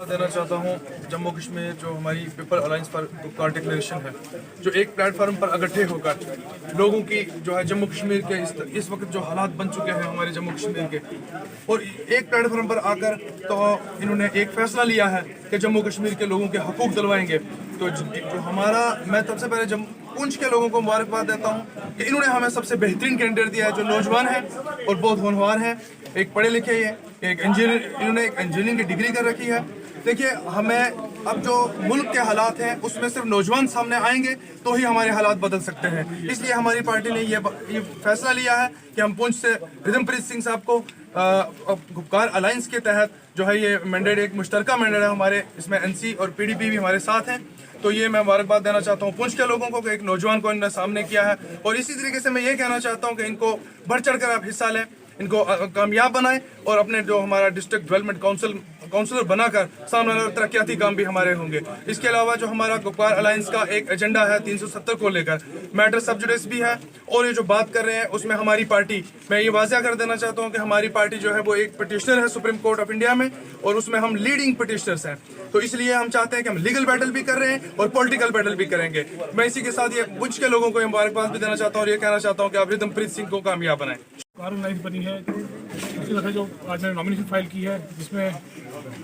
देना चाहता हूँ जम्मू कश्मीर जो हमारी people alliance for Gupkar declaration है, जो एक प्लेटफार्म पर इकट्ठे होकर लोगों की जो है जम्मू कश्मीर के इस वक्त जो हालात बन चुके हैं हमारे जम्मू कश्मीर के, और एक प्लेटफार्म पर आकर तो इन्होंने एक फैसला लिया है कि जम्मू कश्मीर के लोगों के हकूक दिलवाएंगे। तो जो हमारा, मैं सबसे पहले पुंछ के लोगों को मुबारकबाद देता हूँ कि इन्होंने हमें सबसे बेहतरीन कैंडिडेट दिया है, जो नौजवान है और बहुत होनहार है, एक पढ़े लिखे हैं, एक इंजीनियर, इन्होंने एक इंजीनियरिंग की डिग्री कर रखी है। देखिए, हमें अब जो मुल्क के हालात हैं उसमें सिर्फ नौजवान सामने आएंगे तो ही हमारे हालात बदल सकते हैं। इसलिए हमारी पार्टी ने ये फैसला लिया है कि हम पुंछ से रिदमप्रीत सिंह साहब को गुपकार अलायंस के तहत जो है ये मैंडेट, एक मुश्तरका मैंडेट है हमारे, इसमें एनसी और पीडीपी भी हमारे साथ हैं। तो ये मैं मुबारकबाद देना चाहता हूँ पुंछ के लोगों को कि एक नौजवान को इन्होंने सामने किया है। और इसी तरीके से मैं ये कहना चाहता हूँ कि इनको बढ़ चढ़ कर आप हिस्सा लें, इनको कामयाब बनाएं और अपने जो हमारा डिस्ट्रिक्ट डेवलपमेंट काउंसिलर बनाकर सामने तरक्याती काम भी हमारे होंगे। इसके अलावा जो हमारा गुपकार अलायंस का एक एजेंडा है 370 को लेकर, मैटर सब जुडिस भी है, और ये जो बात कर रहे हैं उसमें हमारी पार्टी, मैं ये वाज़िया कर देना चाहता हूँ कि हमारी पार्टी जो है वो एक पिटिशनर है सुप्रीम कोर्ट ऑफ इंडिया में, और उसमें हम लीडिंग पिटिशनर्स हैं। तो इसलिए हम चाहते हैं कि हम लीगल बैटल भी कर रहे हैं और पॉलिटिकल बैटल भी करेंगे। मैं इसी के साथ ये पुंछ के लोगों को मुबारकबाद भी देना चाहता हूँ और ये कहना चाहता हूँ कि आप रिदमप्रीत सिंह को कामयाब बनाएं। लाइन बनी है, उसके बाद जो आज मैंने नॉमिनेशन फाइल की है, जिसमें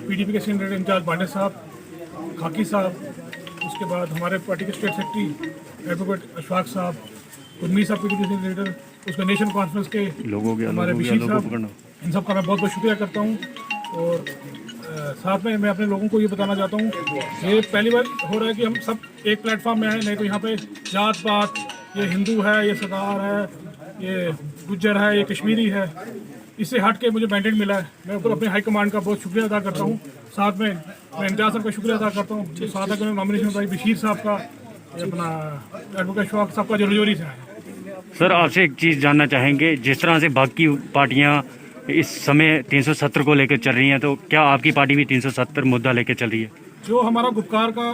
पीडीपी के सीनियर इंचार्ज बांडे साहब, खाकी साहब, उसके बाद हमारे पार्टी के स्टेट सेक्रेटरी एडवोकेट अशफाक साहब, उर्मी साहब पीडीपी के लीडर, उसके नेशनल कॉन्फ्रेंस के हमारे बशीर साहब, इन सब का मैं बहुत बहुत शुक्रिया करता हूँ। और साथ में मैं अपने लोगों को ये बताना चाहता हूँ, ये पहली बार हो रहा है कि हम सब एक प्लेटफॉर्म में हैं, नहीं तो यहाँ पे जात पात, ये हिंदू है, ये सरदार है, ये गुज्जर है, ये कश्मीरी है, इससे हट के मुझे मैंडेट मिला है। मैं ऊपर अपने हाई कमांड का बहुत शुक्रिया अदा करता हूँ। साथ में मैं इम्तियाज़ साहब का शुक्रिया अदा करता हूँ, तो साथ में नॉमिनेशन भाई बशीर साहब का, अपना एडवोकेट अशफाक साहब का जो रजौरी से है। सर, आपसे एक चीज़ जानना चाहेंगे, जिस तरह से बाकी पार्टियां इस समय 370 को लेकर चल रही हैं, तो क्या आपकी पार्टी भी 370 मुद्दा लेकर चल रही है? जो हमारा गुपकार का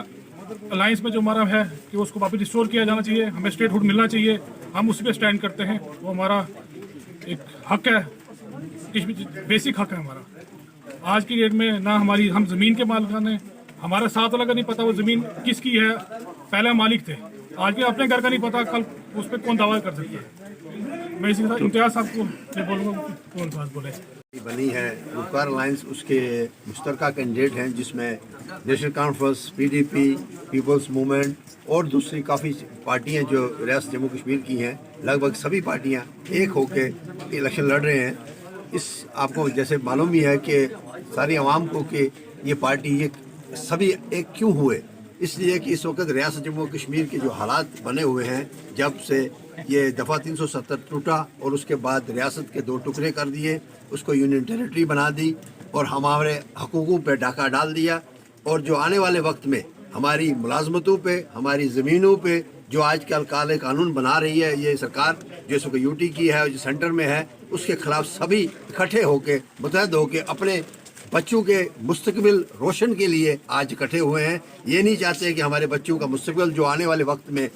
अलायंस में जो हमारा है कि उसको वापस रिस्टोर किया जाना चाहिए, हमें स्टेटहुड मिलना चाहिए, हम उस पर स्टैंड करते हैं। वो हमारा एक हक है, बेसिक हक है हमारा। आज की डेट में ना हम ज़मीन के मालिकान हैं, हमारा साथ वाला का नहीं पता वो ज़मीन किसकी है, पहले मालिक थे, आज के अपने घर का नहीं पता, कल उस पर कौन दावा कर सकता है। मैं इसी के साथ इम्तियाज़ साहब को ये बोलूँगा, कौन बात बोले। बनी है गुपकार अलायंस, उसके मुश्तरका कैंडिडेट हैं, जिसमें national conference, PDP, people's movement और दूसरी काफ़ी पार्टियां जो रियासत जम्मू कश्मीर की हैं, लगभग सभी पार्टियां एक होकर इलेक्शन लड़ रहे हैं। इस आपको जैसे मालूम ही है कि सारी आवाम को कि ये पार्टी ये सभी एक क्यों हुए, इसलिए कि इस वक्त रियासत जम्मू कश्मीर के जो हालात बने हुए हैं, जब से ये दफ़ा 370 टूटा और उसके बाद रियासत के दो टुकड़े कर दिए, उसको यूनियन टेरिटरी बना दी और हमारे हकूक़ों पे डाका डाल दिया, और जो आने वाले वक्त में हमारी मुलाजमतों पे, हमारी ज़मीनों पे जो आजकल काले कानून बना रही है ये सरकार, जो इसको यूटी की है, जो सेंटर में है, उसके खिलाफ सभी इकट्ठे होके, मुतहद होके अपने बच्चों के मुस्तकबिल रोशन के लिए आज इकट्ठे हुए हैं। ये नहीं चाहते कि हमारे बच्चों का मुस्तकबिल जो आने वाले वक्त में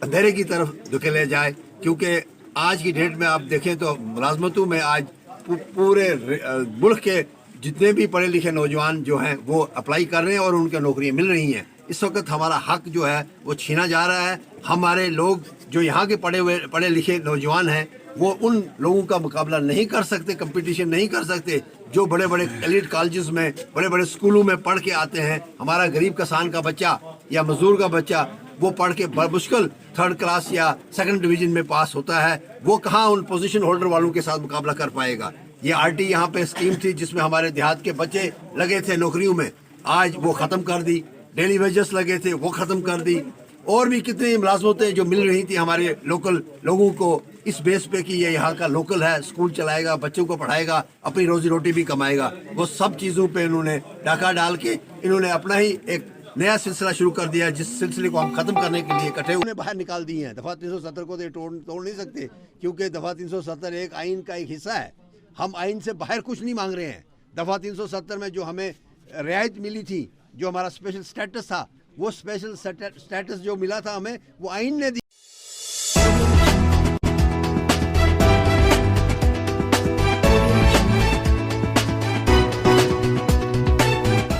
अंधेरे की तरफ धकेले जाए, क्योंकि आज की डेट में आप देखें तो मुलाजमतों में आज पूरे मुल्क के जितने भी पढ़े लिखे नौजवान जो हैं वो अप्लाई कर रहे हैं और उनको नौकरियां मिल रही हैं। इस वक्त हमारा हक जो है वो छीना जा रहा है। हमारे लोग जो यहाँ के पढ़े लिखे नौजवान हैं वो उन लोगों का मुकाबला नहीं कर सकते, कंपटीशन नहीं कर सकते, जो बड़े बड़े एलिट कॉलेजेस में, बड़े बड़े स्कूलों में पढ़ के आते हैं। हमारा गरीब किसान का बच्चा या मजदूर का बच्चा वो पढ़ के मुश्किल 3rd क्लास या 2nd डिवीजन में पास होता है, वो कहाँ उन पोजीशन होल्डर वालों के साथ मुकाबला कर पाएगा। ये आरटी यहाँ पे स्कीम थी जिसमें हमारे देहात के बच्चे लगे थे नौकरियों में, आज वो ख़त्म कर दी। डेली वेजेस लगे थे वो ख़त्म कर दी, और भी कितनी मुलाजमतें जो मिल रही थी हमारे लोकल लोगों को इस बेस पे कि ये यहाँ का लोकल है, स्कूल चलाएगा, बच्चों को पढ़ाएगा, अपनी रोजी रोटी भी कमाएगा, वो सब चीज़ों पे इन्होंने डाका डाल के इन्होंने अपना ही एक नया सिलसिला शुरू कर दिया, जिस सिलसिले को हम खत्म करने के लिए इकट्ठे उन्हें बाहर निकाल दिए हैं। दफ़ा 370 को तो तोड़ नहीं सकते, क्योंकि दफ़ा 370 एक आइन का एक हिस्सा है। हम आइन से बाहर कुछ नहीं मांग रहे हैं। दफ़ा 370 में जो हमें रियायत मिली थी, जो हमारा स्पेशल स्टेटस था, वो स्पेशल स्टेटस जो मिला था हमें, वो आइन ने